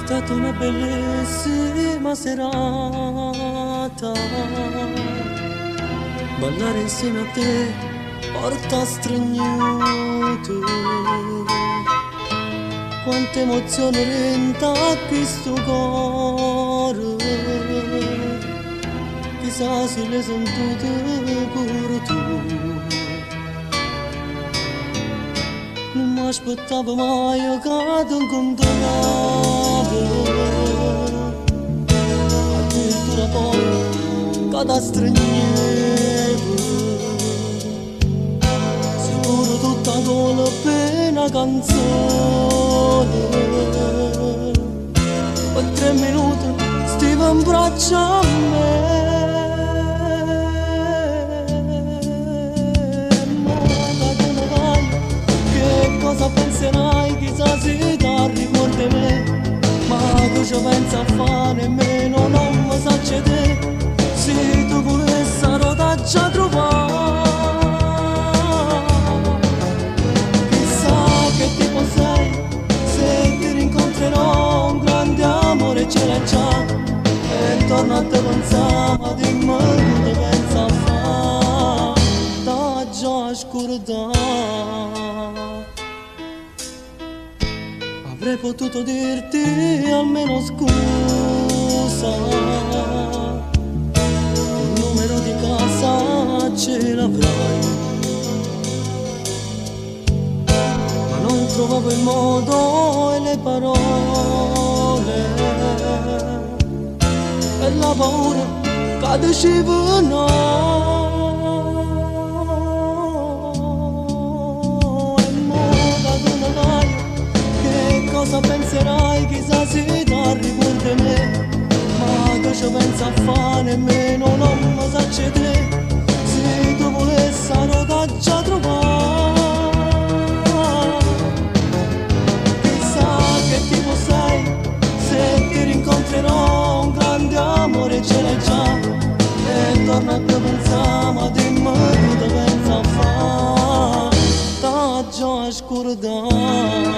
stata una bellissima serata, ballare insieme a te porta stregnuto, quante emozioni renta questo cuore, chissà se le sentute pure tu. Non mi aspettavo mai che ti incontravo, addirittura poi che ti stringevo, sicuro tutta con la pena canzone. Per 3 minuti stivo in braccio a me. Cosa penserai, chissà se ti ricordi me, ma che ci pensa a fare nemmeno non mi sa c'è te, se tu volessi rodarci a trovare. Chissà che tipo sei, se ti rincontrerò un grande amore ce l'hai già, e torno a te pensare, ma dimmi che ti pensa a fare, da già scordare. Avrei potuto dirti almeno scusa, il numero di casa ce l'avrai, ma non trovavo il modo e le parole, per la paura che dicevo no. Cosa penserai, chissà se ti ricordi me, ma che ci pensa a fare nemmeno non mi sa c'è te, se tu volessi rodarci a trovare. Chissà che tipo sei, se ti rincontrerò un grande amore ce l'hai già, e torno a te pensare, ma dimmi che ti pensa a fare, da già scordare.